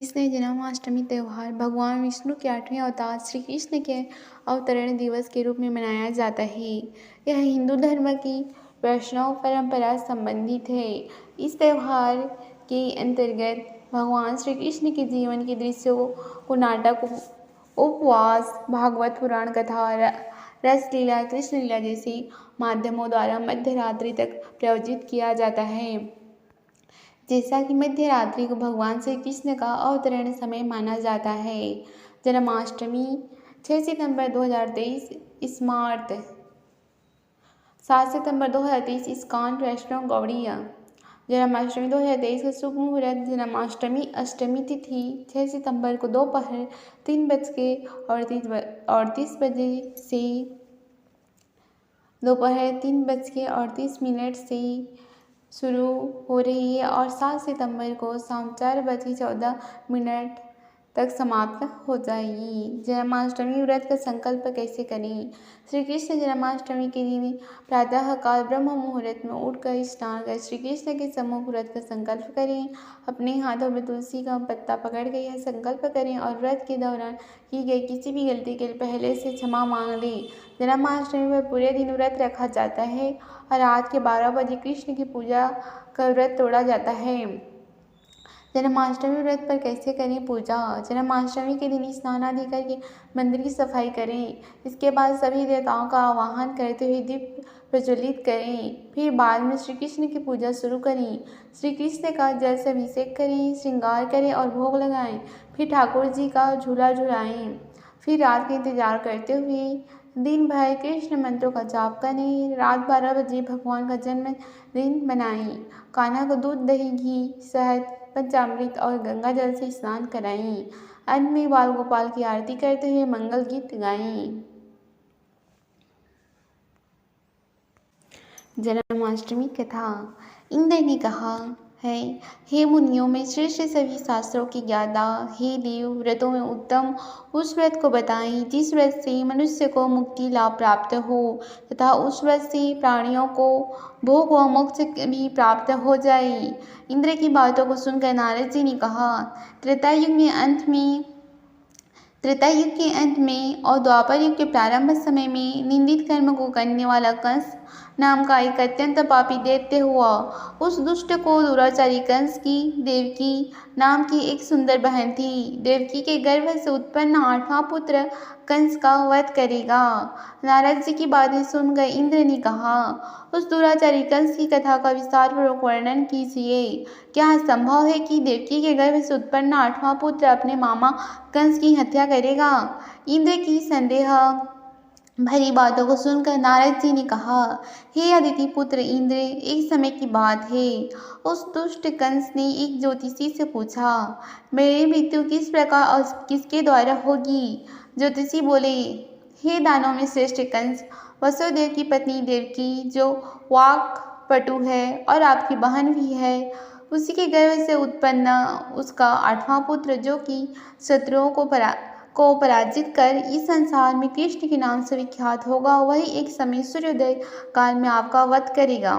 कृष्ण जन्माष्टमी त्यौहार भगवान विष्णु के 8वें अवतार श्री कृष्ण के अवतरण दिवस के रूप में मनाया जाता है। यह हिंदू धर्म की वैष्णव परंपरा से संबंधित है। इस त्यौहार के अंतर्गत भगवान श्री कृष्ण के जीवन के दृश्यों को नाटक, उपवास, भागवत पुराण कथा, रसलीला, कृष्ण लीला जैसे माध्यमों द्वारा मध्य रात्रि तक प्रयोजित किया जाता है। जैसा कि मध्य रात्रि को भगवान श्री कृष्ण का अवतरण समय माना जाता है। जन्माष्टमी 6 सितंबर 2023 स्मार्ट 7 सितंबर 2023 इस्कॉन वैष्णव गौड़ीय। जन्माष्टमी 2023 का शुभ मुहूर्त जन्माष्टमी अष्टमी तिथि 6 सितंबर को दोपहर 3:38 बजे से दोपहर 3:38 से शुरू हो रही है और 7 सितंबर को शाम 4:14 तक समाप्त हो जाएगी। जन्माष्टमी व्रत का संकल्प कैसे करें? श्री कृष्ण जन्माष्टमी के दिन प्रातःकाल ब्रह्म मुहूर्त में उठकर स्नान कर श्री कृष्ण के सम्मुख व्रत का संकल्प करें। अपने हाथों में तुलसी का पत्ता पकड़कर यह संकल्प करें और व्रत के दौरान की गई किसी भी गलती के लिए पहले से क्षमा मांग लें। जन्माष्टमी पर पूरे दिन व्रत रखा जाता है और रात के 12 बजे कृष्ण की पूजा कर व्रत तोड़ा जाता है। जन्माष्टमी व्रत पर कैसे करें पूजा? जन्माष्टमी के दिन स्नान आदि करके मंदिर की सफाई करें। इसके बाद सभी देवताओं का आवाहन करते हुए दीप प्रज्वलित करें। फिर बाद में श्री कृष्ण की पूजा शुरू करें। श्री कृष्ण का जल से अभिषेक करें, श्रृंगार करें और भोग लगाएं। फिर ठाकुर जी का झूला झुलाएं। फिर रात का इंतजार करते हुए दिन भर कृष्ण मंत्रों का जाप करें। रात 12 बजे भगवान का जन्मदिन मनाएं। कान्हा को दूध, दही, घी, शहद, पंचामृत और गंगा जल से स्नान कराएं। अंत में बाल गोपाल की आरती करते हुए मंगल गीत गाएं। जन्माष्टमी कथा। इंद्र ने कहा है, हे मुनियों में श्रेष्ठ सभी शास्त्रों की ज्ञाता, हे देव, व्रतों में उत्तम उस व्रत को बताएं जिस व्रत से मनुष्य को मुक्ति लाभ प्राप्त हो तथा उस व्रत से प्राणियों को भोग व मोक्ष भी प्राप्त हो जाए। इंद्र की बातों को सुनकर नारद जी ने कहा, त्रेता युग के अंत में और द्वापर युग के प्रारंभ समय में निंदित कर्म को करने वाला कंस नाम का एक अत्यंत पापी दैत्य हुआ। उस दुष्ट को दुराचारी कंस की देवकी नाम की एक सुंदर बहन थी। देवकी के गर्भ से उत्पन्न 8वां पुत्र कंस का वध करेगा। नारद जी की बातें सुनकर इंद्र ने कहा, उस दुराचारी कंस की कथा का विस्तार पूर्वक वर्णन कीजिए। क्या संभव है कि देवकी के गर्भ से उत्पन्न 8वां पुत्र अपने मामा कंस की हत्या करेगा? इंद्र की संदेह भरी बातों को सुनकर नारद जी ने कहा, हे अदिति पुत्र इंद्र, एक समय की बात है। उस दुष्ट कंस ने एक ज्योतिषी से पूछा, मेरी मृत्यु किस प्रकार और किसके द्वारा होगी? ज्योतिषी बोले, हे दानों में श्रेष्ठ कंस, वसुदेव की पत्नी देवकी जो वाक पटु है और आपकी बहन भी है, उसी के गर्भ से उत्पन्न उसका 8वां पुत्र जो कि शत्रुओं को पराजित कर इस संसार में कृष्ण के नाम से विख्यात होगा, वही एक समय सूर्योदय काल में आपका वध करेगा।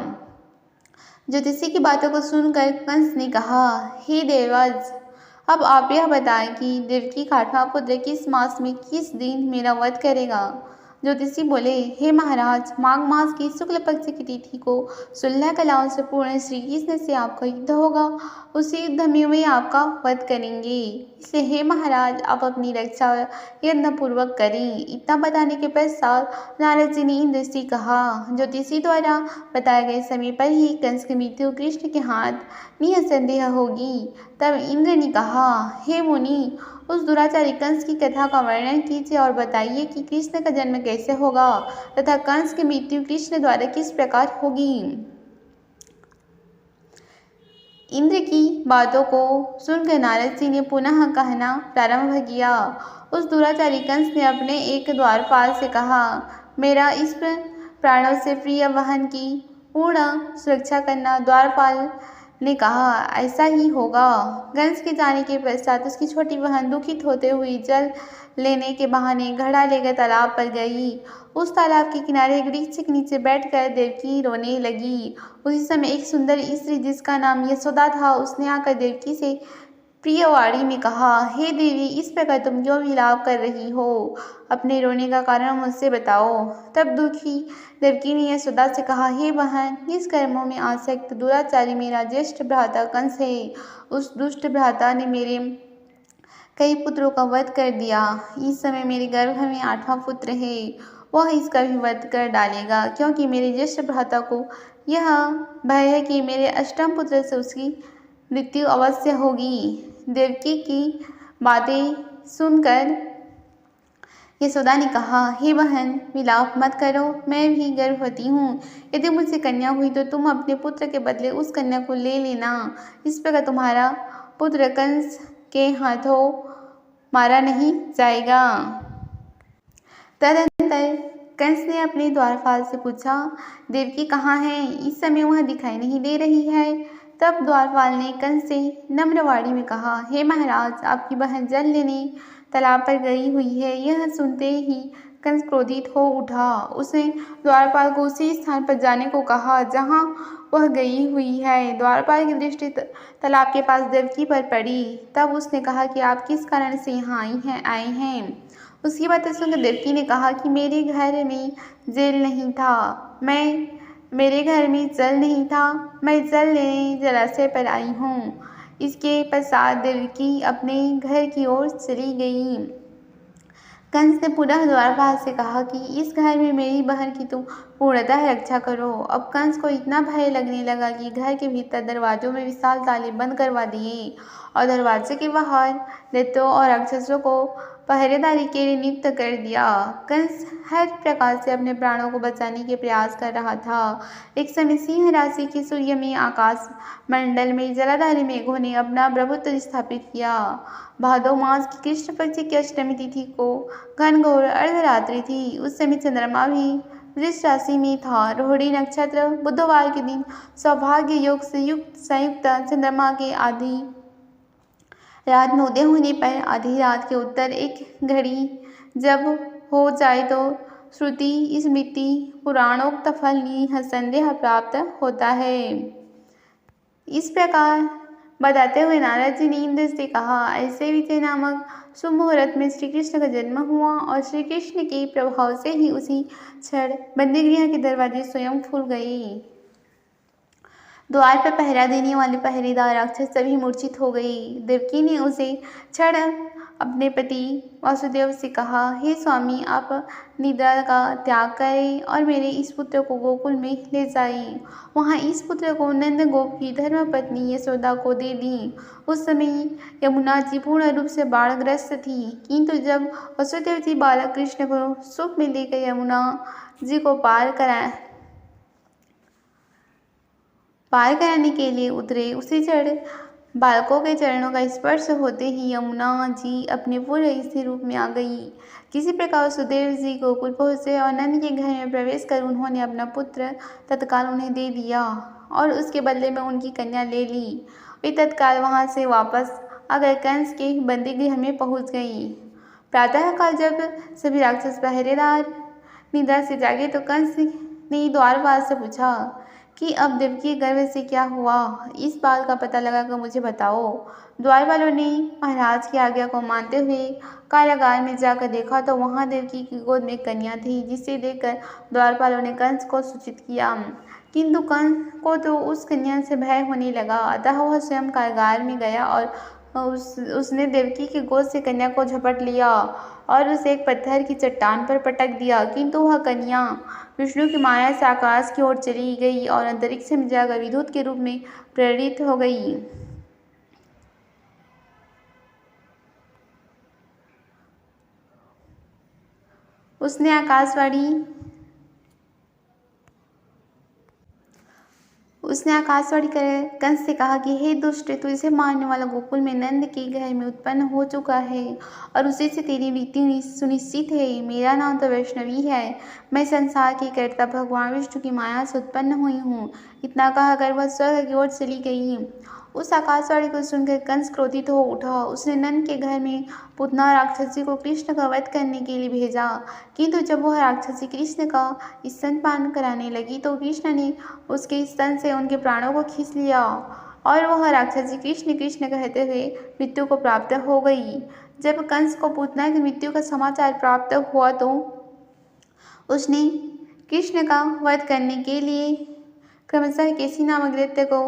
ज्योतिषी की बातों को सुनकर कंस ने कहा, हे देवराज, अब आप यह बताएं कि देवकी का 8वां पुत्र किस मास में किस दिन मेरा वध करेगा? ज्योतिषी बोले, हे महाराज, माघ मास की शुक्ल पक्ष की तिथि को 16 कलाओं से पूर्ण श्री कृष्ण से आपका युद्ध होगा। उसी युद्ध में वे आपका वध करेंगे। इसलिए हे महाराज, आप अपनी रक्षा यत्नपूर्वक करें। इतना बताने के पश्चात नारद जी ने इंद्र से कहा, ज्योतिषी द्वारा बताए गए समय पर ही कंस की मृत्यु कृष्ण के हाथ निसंदेह होगी। तब इंद्र ने कहा, हे मुनि, उस दुराचारी कंस की कथा का वर्णन कीजिए और बताइए कि कृष्ण का जन्म कैसे होगा तथा कंस की मृत्यु कृष्ण द्वारा किस प्रकार होगी। इंद्र की बातों को सुनकर नारद जी ने पुनः कहना प्रारंभ किया। उस दुराचारी कंस ने अपने एक द्वारपाल से कहा, मेरा इस प्राणों से प्रिय बहन की पूर्ण सुरक्षा करना। द्वारपाल ने कहा, ऐसा ही होगा। कंस के जाने के पश्चात उसकी छोटी बहन दुखित होते हुए जल लेने के बहाने घड़ा लेकर तालाब पर गई। उस तालाब के किनारे एक वृक्ष के नीचे बैठकर देवकी रोने लगी। उसी समय एक सुंदर स्त्री जिसका नाम यशोदा था, उसने आकर देवकी से प्रियवाणी में कहा, हे देवी, इस प्रकार तुम क्यों विलाप कर रही हो? अपने रोने का कारण मुझसे बताओ। तब दुखी देवकी ने यशोदा से कहा, हे बहन, निष्कर्मों में आसक्त दुराचारी मेरा ज्येष्ठ भ्राता कंस है। उस दुष्ट भ्राता ने मेरे कई पुत्रों का वध कर दिया। इस समय मेरे गर्भ में 8वां पुत्र है। वह इसका भी वध कर डालेगा, क्योंकि मेरे ज्येष्ठ भ्राता को यह भय है कि मेरे अष्टम पुत्र से उसकी मृत्यु अवश्य होगी। देवकी की बातें सुनकर यशोदा ने कहा, हे बहन, विलाप मत करो, मैं भी गर्भवती हूँ। यदि मुझसे कन्या हुई तो तुम अपने पुत्र के बदले उस कन्या को ले लेना। इस प्रकार तुम्हारा पुत्र कंस के हाथों मारा नहीं जाएगा। तदंतर कंस ने अपने द्वारपाल से पूछा, देवकी कहाँ है? इस समय वह दिखाई नहीं दे रही है। तब द्वारपाल ने कंस से नम्र वाणी में कहा, हे महाराज, आपकी बहन जल लेने तालाब पर गई हुई है। यह सुनते ही कंस क्रोधित हो उठा। उसने द्वारपाल को उसी स्थान पर जाने को कहा जहाँ वह गई हुई है। द्वारपाल की दृष्टि तालाब के पास देवकी पर पड़ी। तब उसने कहा कि आप किस कारण से यहाँ आए हैं। उसकी बातें सुनकर देवकी ने कहा कि मेरे घर में जल नहीं था, मैं जल लेने जलाशय पर आई हूँ। इसके पश्चात देवकी अपने घर की ओर चली गई। कंस ने पुनः द्वारपाल से कहा कि इस घर में मेरी बहन की तुम पूर्णतः रक्षा करो। अब कंस को इतना भय लगने लगा कि घर के भीतर दरवाजों में विशाल ताले बंद करवा दिए और दरवाजे के बाहर दैत्यों और राक्षसों को पहरेदारी के लिए नियुक्त कर दिया। कंस हर प्रकार से अपने प्राणों को बचाने के प्रयास कर रहा था। एक समय सिंह राशि के सूर्य में आकाश मंडल में जलाधारी मेघों ने अपना प्रभुत्व स्थापित किया। भादो मास की कृष्ण पक्ष की अष्टमी तिथि को घनघोर अर्धरात्रि थी। उस समय चंद्रमा भी वृष राशि में था। रोहिणी नक्षत्र बुधवार के दिन सौभाग्य योग से युक्त संयुक्त चंद्रमा के आधी रात में उदय होने पर आधी रात के उत्तर एक घड़ी जब हो जाए तो श्रुति स्मृति पुराणोक्त फल निसंदेह प्राप्त होता है। इस प्रकार बताते हुए नारद जी ने इंद्र से कहा, ऐसे विजय नामक शुभ मुहूर्त में श्री कृष्ण का जन्म हुआ और श्री कृष्ण के प्रभाव से ही उसी क्षण बंदीगृह के दरवाजे स्वयं खुल गए। द्वार पर पहरा देने वाले पहरेदार राक्षस सभी मूर्छित हो गए। देवकी ने उसे क्षण अपने पति वासुदेव से कहा, हे स्वामी, आप निद्रा का त्याग करें और मेरे इस पुत्र को गोकुल में ले जाएं। वहाँ इस पुत्र को नंद गोप की धर्मपत्नी यशोदा को दे दी। उस समय यमुना जी पूर्ण रूप से बाढ़ग्रस्त थी, किंतु जब वासुदेव जी बालक कृष्ण को सुख में लेकर यमुना जी को पार कराने के लिए उतरे, उसी क्षण बालकों के चरणों का स्पर्श होते ही यमुना जी अपने पूरे स्थिर रूप में आ गई। किसी प्रकार सुदेव जी गोकुल पहुँचे और नंद के घर में प्रवेश कर उन्होंने अपना पुत्र तत्काल उन्हें दे दिया और उसके बदले में उनकी कन्या ले ली। वे तत्काल वहाँ से वापस आकर कंस के बंदीगृह में पहुँच गई। प्रातःकाल जब सभी राक्षस पहरेदार निद्रा से जागे तो कंस ने द्वारपाल से पूछा कि अब देवकी गर्भ से क्या हुआ, इस बात का पता लगाकर मुझे बताओ। द्वारपालों ने महाराज की आज्ञा को मानते हुए कारागार में जाकर देखा तो वहां देवकी की गोद में कन्या थी, जिसे देखकर द्वारपालों ने कंस को सूचित किया, किंतु कंस को तो उस कन्या से भय होने लगा। अतः वह स्वयं कारागार में गया और उसने देवकी की गोद से कन्या को झपट लिया और उसे एक पत्थर की चट्टान पर पटक दिया, किंतु वह कन्या विष्णु की माया से आकाश की ओर चली गई और अंतरिक्ष में जाकर विद्युत के रूप में प्रेरित हो गई। उसने आकाशवाणी कर कंस से कहा कि हे दुष्ट, तुझे मारने वाला गोकुल में नंद के घर में उत्पन्न हो चुका है और उसी से तेरी मृत्यु सुनिश्चित है। मेरा नाम तो वैष्णवी है। मैं संसार के कर्ता भगवान विष्णु की माया से उत्पन्न हुई हूँ। इतना कहकर वह स्वर्ग की ओर चली गई। उस आकाशवाणी को सुनकर कंस क्रोधित हो उठा। उसने नंद के घर में पूतना राक्षसी को कृष्ण का वध करने के लिए भेजा, किंतु जब वह राक्षसी कृष्ण का स्तनपान कराने लगी तो कृष्ण ने उसके स्तन से उनके प्राणों को खींच लिया और वह राक्षसी कृष्ण कृष्ण कहते हुए मृत्यु को प्राप्त हो गई। जब कंस को पूतना की मृत्यु का समाचार प्राप्त हुआ तो उसने कृष्ण का वध करने के लिए क्रमशः केसी नामक दैत्य को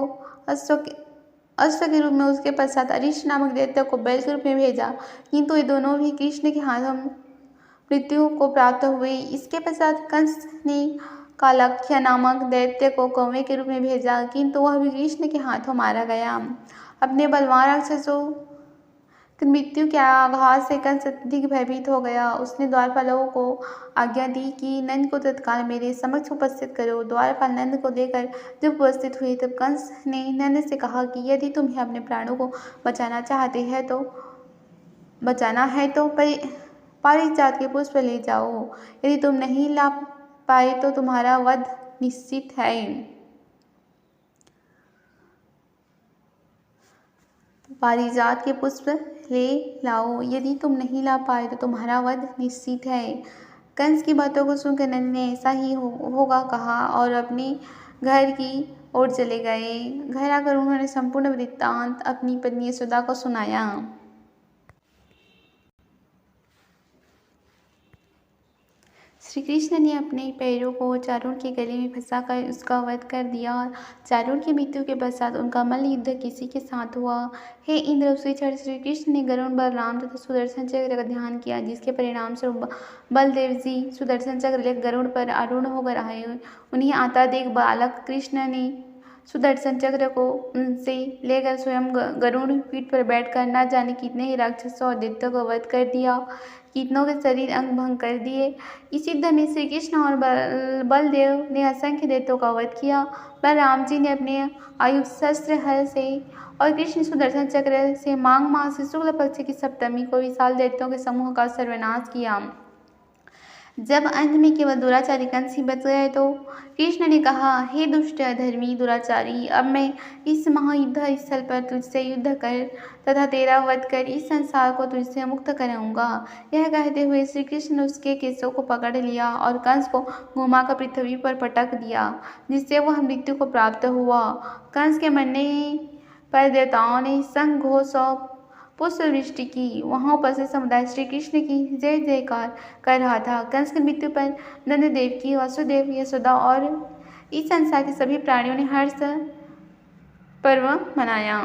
अश्व के रूप में, उसके पश्चात अरिष्ट नामक दैत्य को बैल के रूप में भेजा, किंतु ये दोनों भी कृष्ण के हाथों मृत्यु को प्राप्त हुए। इसके पश्चात कंस ने कालख्य नामक दैत्य को कौवे के रूप में भेजा, किंतु वह भी कृष्ण के हाथों मारा गया। अपने बलवान राक्षसों की मृत्यु के आघात से कंस अत्यधिक भयभीत हो गया। उसने द्वारपालों को आज्ञा दी कि नंद को तत्काल मेरे समक्ष उपस्थित करो। द्वारपाल नंद को लेकर जब उपस्थित हुए तब कंस ने नंद से कहा कि यदि तुम्हें अपने प्राणों को बचाना है तो पारिजात के पुष्प ले जाओ। यदि तुम नहीं ला पाए तो तुम्हारा वध निश्चित है। पारिजात के पुष्प ले लाओ, यदि तुम नहीं ला पाए तो तुम्हारा वध निश्चित है। कंस की बातों को सुनकर नंद ने ऐसा ही होगा कहा और अपने घर की ओर चले गए। घर आकर उन्होंने संपूर्ण वृत्तांत अपनी पत्नी यशोदा को सुनाया। श्री कृष्ण ने अपने पैरों को चारुण के गले में फंसाकर उसका वध कर दिया। चारुण की मृत्यु के पश्चात उनका मल्ल युद्ध किसी के साथ हुआ। हे इंद्र, उसी क्षण श्री कृष्ण ने गरुड़, बलराम तथा सुदर्शन चक्र का ध्यान किया, जिसके परिणाम स्वरूप बलदेव जी सुदर्शन चक्र लेकर गरुड़ पर आरूढ़ होकर आए। उन्हें आता देख बालक कृष्ण ने सुदर्शन चक्र को उनसे लेकर स्वयं गरुड़ पीठ पर बैठकर न जाने कितने ही राक्षसों और दैत्यों को वध कर दिया, कितनों के शरीर अंग भंग कर दिए। इस युद्ध में श्री कृष्ण और बलदेव ने असंख्य दैत्यों का वध किया। बलराम जी ने अपने आयुध शस्त्र हल से और कृष्ण सुदर्शन चक्र से माघ मास की शुक्ल पक्ष की सप्तमी को विशाल दैत्यों के समूह का सर्वनाश किया। जब अंत में केवल दुराचारी कंस ही बच गए तो कृष्ण ने कहा, हे दुष्ट अधर्मी दुराचारी, अब मैं इस महायुद्ध स्थल पर तुझसे युद्ध कर तथा तेरा वध कर इस संसार को तुझसे मुक्त कराऊंगा। यह कहते हुए श्री कृष्ण ने उसके केशों को पकड़ लिया और कंस को घुमाकर पृथ्वी पर पटक दिया, जिससे वह मृत्यु को प्राप्त हुआ। कंस के मरने पर देवताओं ने शंख घोष और पुष्प वृष्टि की। वहां उपस्थित समुदाय श्री कृष्ण की जय जयकार कर रहा था। कंस की मृत्यु पर नंद देव की, वासुदेव, यशोदा और इस संसार के सभी प्राणियों ने हर्ष पर्व मनाया।